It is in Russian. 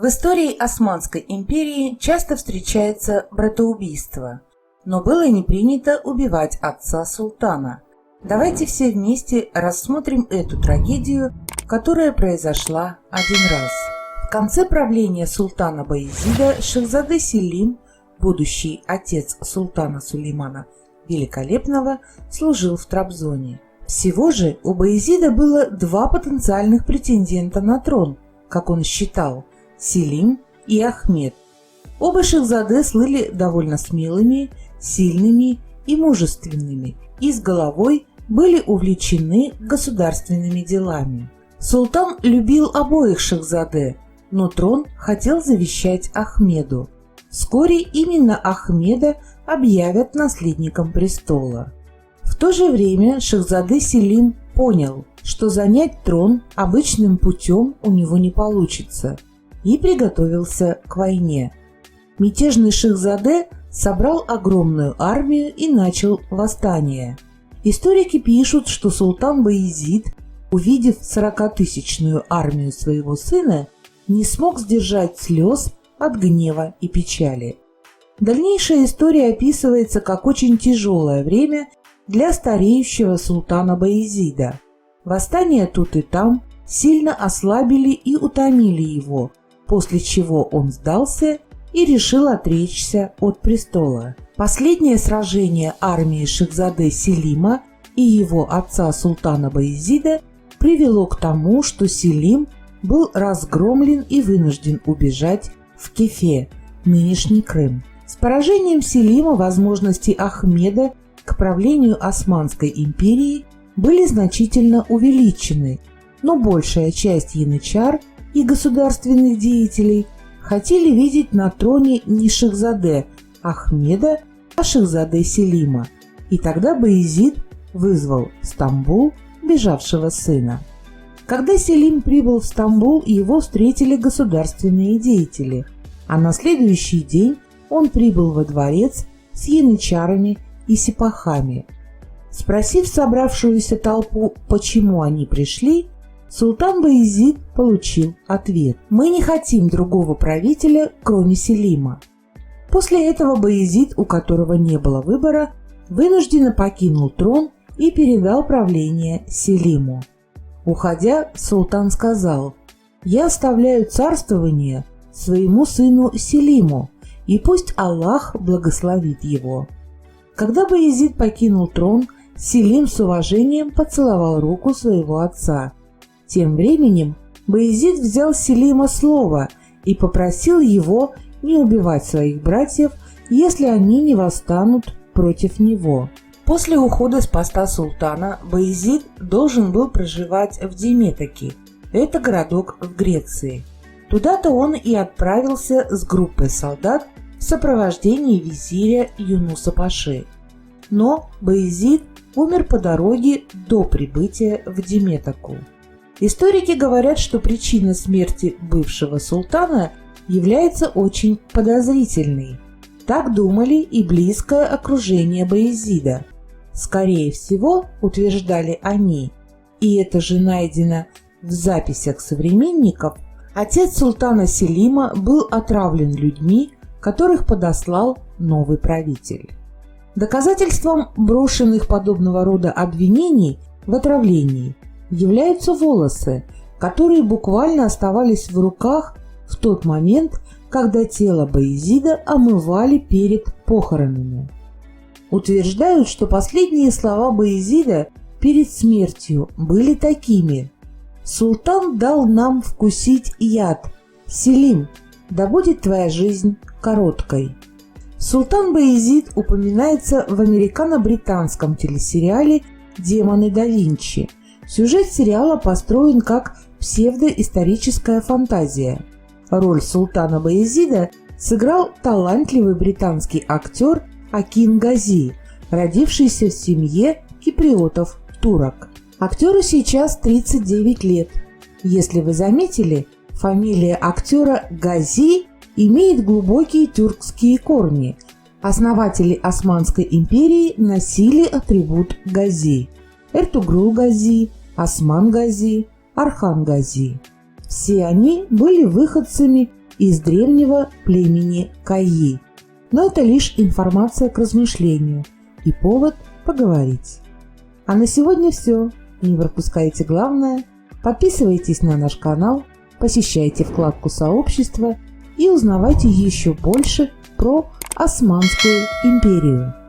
В истории Османской империи часто встречается братоубийство, но было не принято убивать отца султана. Давайте все вместе рассмотрим эту трагедию, которая произошла один раз. В конце правления султана Баязида Шахзаде Селим, будущий отец султана Сулеймана Великолепного, служил в Трабзоне. Всего же у Баязида было два потенциальных претендента на трон, как он считал – Селим и Ахмед. Оба Шахзаде слыли довольно смелыми, сильными и мужественными и с головой были увлечены государственными делами. Султан любил обоих Шахзаде, но трон хотел завещать Ахмеду. Вскоре именно Ахмеда объявят наследником престола. В то же время Шахзаде Селим понял, что занять трон обычным путем у него не получится, и приготовился к войне. Мятежный Шахзаде собрал огромную армию и начал восстание. Историки пишут, что султан Баязид, увидев 40-тысячную армию своего сына, не смог сдержать слез от гнева и печали. Дальнейшая история описывается как очень тяжелое время для стареющего султана Баязида. Восстания тут и там сильно ослабили и утомили его, после чего он сдался и решил отречься от престола. Последнее сражение армии Шахзаде Селима и его отца султана Баязида привело к тому, что Селим был разгромлен и вынужден убежать в Кефе, нынешний Крым. С поражением Селима возможности Ахмеда к правлению Османской империи были значительно увеличены, но большая часть янычар и государственных деятелей хотели видеть на троне не Шахзаде Ахмеда, а Шахзаде Селима, и тогда Баязид вызвал в Стамбул бежавшего сына. Когда Селим прибыл в Стамбул, его встретили государственные деятели, а на следующий день он прибыл во дворец с янычарами и сипахами. Спросив собравшуюся толпу, почему они пришли, султан Баязид получил ответ: «Мы не хотим другого правителя, кроме Селима». После этого Баязид, у которого не было выбора, вынужденно покинул трон и передал правление Селиму. Уходя, султан сказал: «Я оставляю царствование своему сыну Селиму, и пусть Аллах благословит его». Когда Баязид покинул трон, Селим с уважением поцеловал руку своего отца. Тем временем Баязид взял Селима слово и попросил его не убивать своих братьев, если они не восстанут против него. После ухода с поста султана Баязид должен был проживать в Диметаке, это городок в Греции. Туда-то он и отправился с группой солдат в сопровождении визиря Юнуса Паши. Но Баязид умер по дороге до прибытия в Диметаку. Историки говорят, что причина смерти бывшего султана является очень подозрительной. Так думали и близкое окружение Баязида. Скорее всего, утверждали они, и это же найдено в записях современников, отец султана Селима был отравлен людьми, которых подослал новый правитель. Доказательством брошенных подобного рода обвинений в отравлении являются волосы, которые буквально оставались в руках в тот момент, когда тело Баязида омывали перед похоронами. Утверждают, что последние слова Баязида перед смертью были такими: «Султан дал нам вкусить яд. Селим, да будет твоя жизнь короткой». Султан Баязид упоминается в американо-британском телесериале «Демоны да Винчи». Сюжет сериала построен как псевдоисторическая фантазия. Роль султана Баязида сыграл талантливый британский актер Акин Гази, родившийся в семье киприотов-турок. Актеру сейчас 39 лет. Если вы заметили, фамилия актера Гази имеет глубокие тюркские корни. Основатели Османской империи носили атрибут Гази: Эртугрул Гази, Осман Гази, Архан Гази. Все они были выходцами из древнего племени Кайи. Но это лишь информация к размышлению и повод поговорить. А на сегодня все. Не пропускайте главное. Подписывайтесь на наш канал, посещайте вкладку «Сообщество» и узнавайте еще больше про Османскую империю.